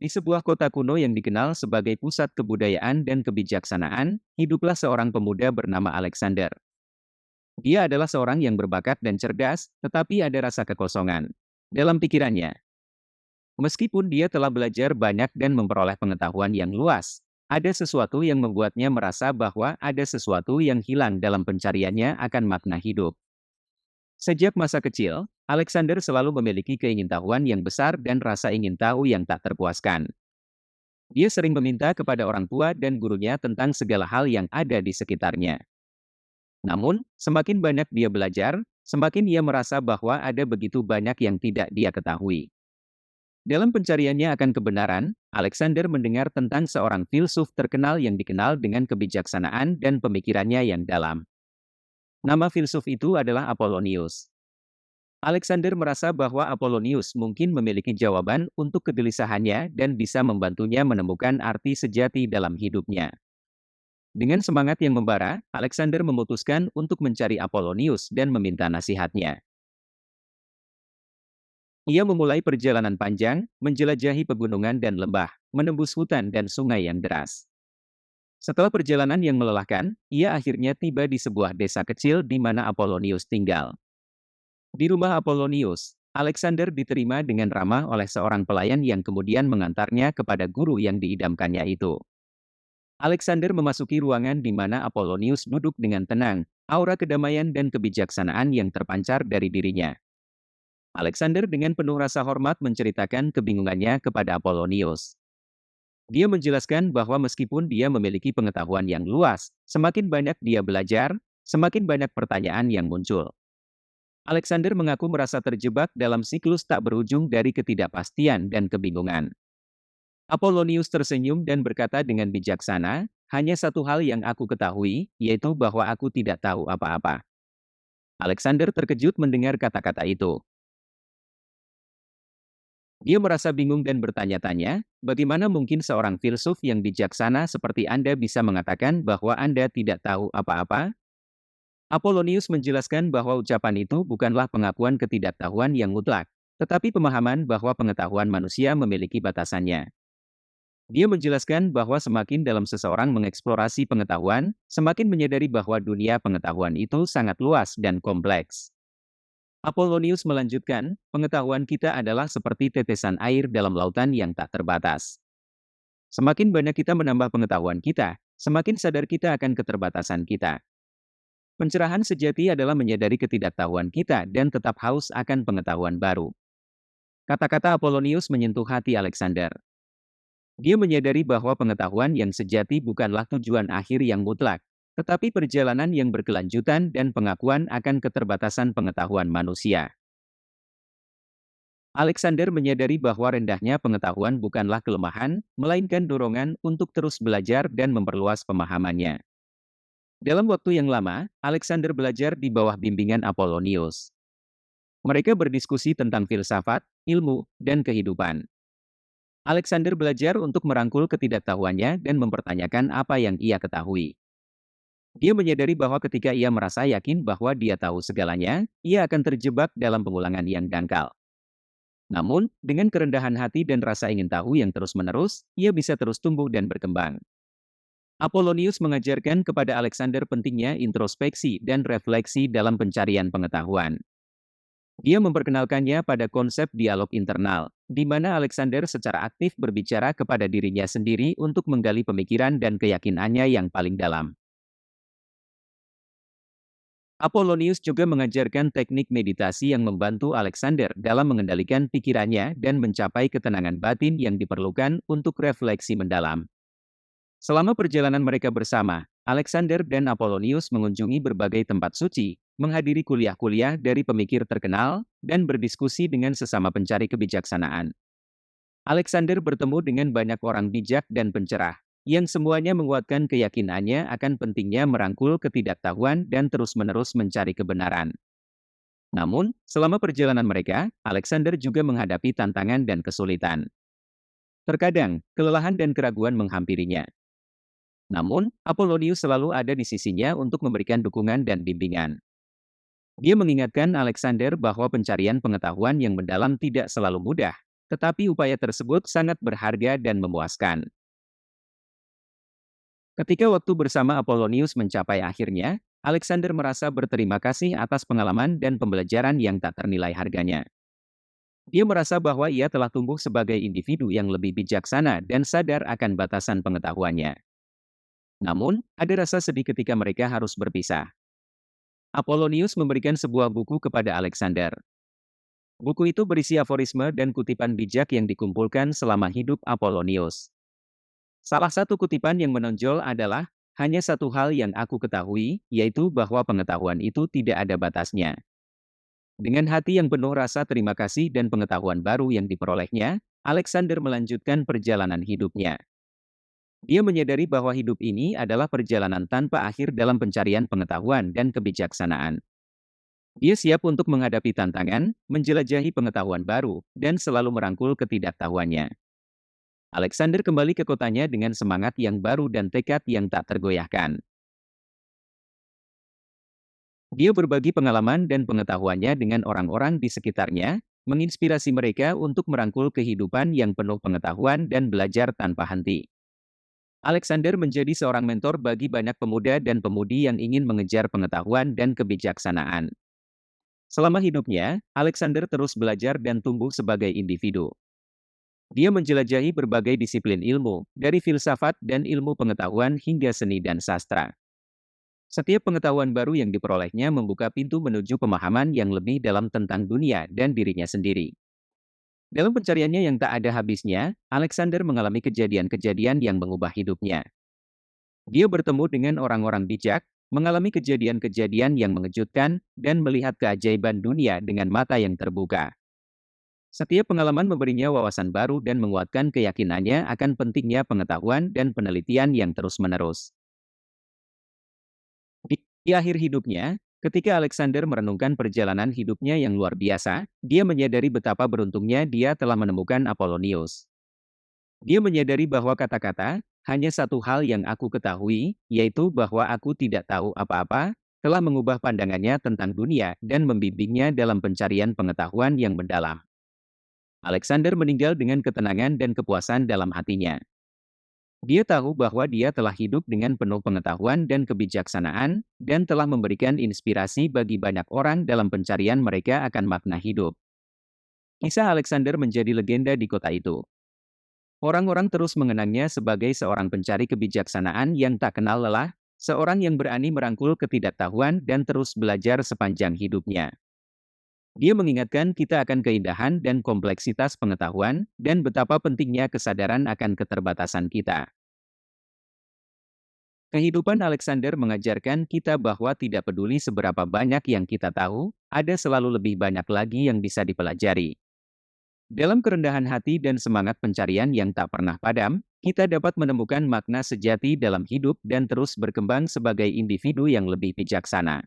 Di sebuah kota kuno yang dikenal sebagai pusat kebudayaan dan kebijaksanaan, hiduplah seorang pemuda bernama Alexander. Dia adalah seorang yang berbakat dan cerdas, tetapi ada rasa kekosongan dalam pikirannya. Meskipun dia telah belajar banyak dan memperoleh pengetahuan yang luas, ada sesuatu yang membuatnya merasa bahwa ada sesuatu yang hilang dalam pencariannya akan makna hidup. Sejak masa kecil, Alexander selalu memiliki keingintahuan yang besar dan rasa ingin tahu yang tak terpuaskan. Dia sering meminta kepada orang tua dan gurunya tentang segala hal yang ada di sekitarnya. Namun, semakin banyak dia belajar, semakin ia merasa bahwa ada begitu banyak yang tidak dia ketahui. Dalam pencariannya akan kebenaran, Alexander mendengar tentang seorang filsuf terkenal yang dikenal dengan kebijaksanaan dan pemikirannya yang dalam. Nama filsuf itu adalah Apollonius. Alexander merasa bahwa Apollonius mungkin memiliki jawaban untuk kegelisahannya dan bisa membantunya menemukan arti sejati dalam hidupnya. Dengan semangat yang membara, Alexander memutuskan untuk mencari Apollonius dan meminta nasihatnya. Ia memulai perjalanan panjang, menjelajahi pegunungan dan lembah, menembus hutan dan sungai yang deras. Setelah perjalanan yang melelahkan, ia akhirnya tiba di sebuah desa kecil di mana Apollonius tinggal. Di rumah Apollonius, Alexander diterima dengan ramah oleh seorang pelayan yang kemudian mengantarnya kepada guru yang diidamkannya itu. Alexander memasuki ruangan di mana Apollonius duduk dengan tenang, aura kedamaian dan kebijaksanaan yang terpancar dari dirinya. Alexander dengan penuh rasa hormat menceritakan kebingungannya kepada Apollonius. Dia menjelaskan bahwa meskipun dia memiliki pengetahuan yang luas, semakin banyak dia belajar, semakin banyak pertanyaan yang muncul. Alexander mengaku merasa terjebak dalam siklus tak berujung dari ketidakpastian dan kebingungan. Apollonius tersenyum dan berkata dengan bijaksana, "Hanya satu hal yang aku ketahui, yaitu bahwa aku tidak tahu apa-apa." Alexander terkejut mendengar kata-kata itu. Dia merasa bingung dan bertanya-tanya, bagaimana mungkin seorang filsuf yang bijaksana seperti Anda bisa mengatakan bahwa Anda tidak tahu apa-apa? Apollonius menjelaskan bahwa ucapan itu bukanlah pengakuan ketidaktahuan yang mutlak, tetapi pemahaman bahwa pengetahuan manusia memiliki batasannya. Dia menjelaskan bahwa semakin dalam seseorang mengeksplorasi pengetahuan, semakin menyadari bahwa dunia pengetahuan itu sangat luas dan kompleks. Apollonius melanjutkan, pengetahuan kita adalah seperti tetesan air dalam lautan yang tak terbatas. Semakin banyak kita menambah pengetahuan kita, semakin sadar kita akan keterbatasan kita. Pencerahan sejati adalah menyadari ketidaktahuan kita dan tetap haus akan pengetahuan baru. Kata-kata Apollonius menyentuh hati Alexander. Dia menyadari bahwa pengetahuan yang sejati bukanlah tujuan akhir yang mutlak, tetapi perjalanan yang berkelanjutan dan pengakuan akan keterbatasan pengetahuan manusia. Alexander menyadari bahwa rendahnya pengetahuan bukanlah kelemahan, melainkan dorongan untuk terus belajar dan memperluas pemahamannya. Dalam waktu yang lama, Alexander belajar di bawah bimbingan Apollonius. Mereka berdiskusi tentang filsafat, ilmu, dan kehidupan. Alexander belajar untuk merangkul ketidaktahuannya dan mempertanyakan apa yang ia ketahui. Dia menyadari bahwa ketika ia merasa yakin bahwa dia tahu segalanya, ia akan terjebak dalam pengulangan yang dangkal. Namun, dengan kerendahan hati dan rasa ingin tahu yang terus-menerus, ia bisa terus tumbuh dan berkembang. Apollonius mengajarkan kepada Alexander pentingnya introspeksi dan refleksi dalam pencarian pengetahuan. Dia memperkenalkannya pada konsep dialog internal, di mana Alexander secara aktif berbicara kepada dirinya sendiri untuk menggali pemikiran dan keyakinannya yang paling dalam. Apollonius juga mengajarkan teknik meditasi yang membantu Alexander dalam mengendalikan pikirannya dan mencapai ketenangan batin yang diperlukan untuk refleksi mendalam. Selama perjalanan mereka bersama, Alexander dan Apollonius mengunjungi berbagai tempat suci, menghadiri kuliah-kuliah dari pemikir terkenal, dan berdiskusi dengan sesama pencari kebijaksanaan. Alexander bertemu dengan banyak orang bijak dan pencerah, yang semuanya menguatkan keyakinannya akan pentingnya merangkul ketidaktahuan dan terus-menerus mencari kebenaran. Namun, selama perjalanan mereka, Alexander juga menghadapi tantangan dan kesulitan. Terkadang, kelelahan dan keraguan menghampirinya. Namun, Apollonius selalu ada di sisinya untuk memberikan dukungan dan bimbingan. Dia mengingatkan Alexander bahwa pencarian pengetahuan yang mendalam tidak selalu mudah, tetapi upaya tersebut sangat berharga dan memuaskan. Ketika waktu bersama Apollonius mencapai akhirnya, Alexander merasa berterima kasih atas pengalaman dan pembelajaran yang tak ternilai harganya. Dia merasa bahwa ia telah tumbuh sebagai individu yang lebih bijaksana dan sadar akan batasan pengetahuannya. Namun, ada rasa sedih ketika mereka harus berpisah. Apollonius memberikan sebuah buku kepada Alexander. Buku itu berisi aforisme dan kutipan bijak yang dikumpulkan selama hidup Apollonius. Salah satu kutipan yang menonjol adalah, hanya satu hal yang aku ketahui, yaitu bahwa pengetahuan itu tidak ada batasnya. Dengan hati yang penuh rasa terima kasih dan pengetahuan baru yang diperolehnya, Alexander melanjutkan perjalanan hidupnya. Dia menyadari bahwa hidup ini adalah perjalanan tanpa akhir dalam pencarian pengetahuan dan kebijaksanaan. Dia siap untuk menghadapi tantangan, menjelajahi pengetahuan baru, dan selalu merangkul ketidaktahuannya. Alexander kembali ke kotanya dengan semangat yang baru dan tekad yang tak tergoyahkan. Dia berbagi pengalaman dan pengetahuannya dengan orang-orang di sekitarnya, menginspirasi mereka untuk merangkul kehidupan yang penuh pengetahuan dan belajar tanpa henti. Alexander menjadi seorang mentor bagi banyak pemuda dan pemudi yang ingin mengejar pengetahuan dan kebijaksanaan. Selama hidupnya, Alexander terus belajar dan tumbuh sebagai individu. Dia menjelajahi berbagai disiplin ilmu, dari filsafat dan ilmu pengetahuan hingga seni dan sastra. Setiap pengetahuan baru yang diperolehnya membuka pintu menuju pemahaman yang lebih dalam tentang dunia dan dirinya sendiri. Dalam pencariannya yang tak ada habisnya, Alexander mengalami kejadian-kejadian yang mengubah hidupnya. Dia bertemu dengan orang-orang bijak, mengalami kejadian-kejadian yang mengejutkan, dan melihat keajaiban dunia dengan mata yang terbuka. Setiap pengalaman memberinya wawasan baru dan menguatkan keyakinannya akan pentingnya pengetahuan dan penelitian yang terus-menerus. Di akhir hidupnya, ketika Alexander merenungkan perjalanan hidupnya yang luar biasa, dia menyadari betapa beruntungnya dia telah menemukan Apollonius. Dia menyadari bahwa kata-kata, hanya satu hal yang aku ketahui, yaitu bahwa aku tidak tahu apa-apa, telah mengubah pandangannya tentang dunia dan membimbingnya dalam pencarian pengetahuan yang mendalam. Alexander meninggal dengan ketenangan dan kepuasan dalam hatinya. Dia tahu bahwa dia telah hidup dengan penuh pengetahuan dan kebijaksanaan, dan telah memberikan inspirasi bagi banyak orang dalam pencarian mereka akan makna hidup. Kisah Alexander menjadi legenda di kota itu. Orang-orang terus mengenangnya sebagai seorang pencari kebijaksanaan yang tak kenal lelah, seorang yang berani merangkul ketidaktahuan dan terus belajar sepanjang hidupnya. Dia mengingatkan kita akan keindahan dan kompleksitas pengetahuan, dan betapa pentingnya kesadaran akan keterbatasan kita. Kehidupan Alexander mengajarkan kita bahwa tidak peduli seberapa banyak yang kita tahu, ada selalu lebih banyak lagi yang bisa dipelajari. Dalam kerendahan hati dan semangat pencarian yang tak pernah padam, kita dapat menemukan makna sejati dalam hidup dan terus berkembang sebagai individu yang lebih bijaksana.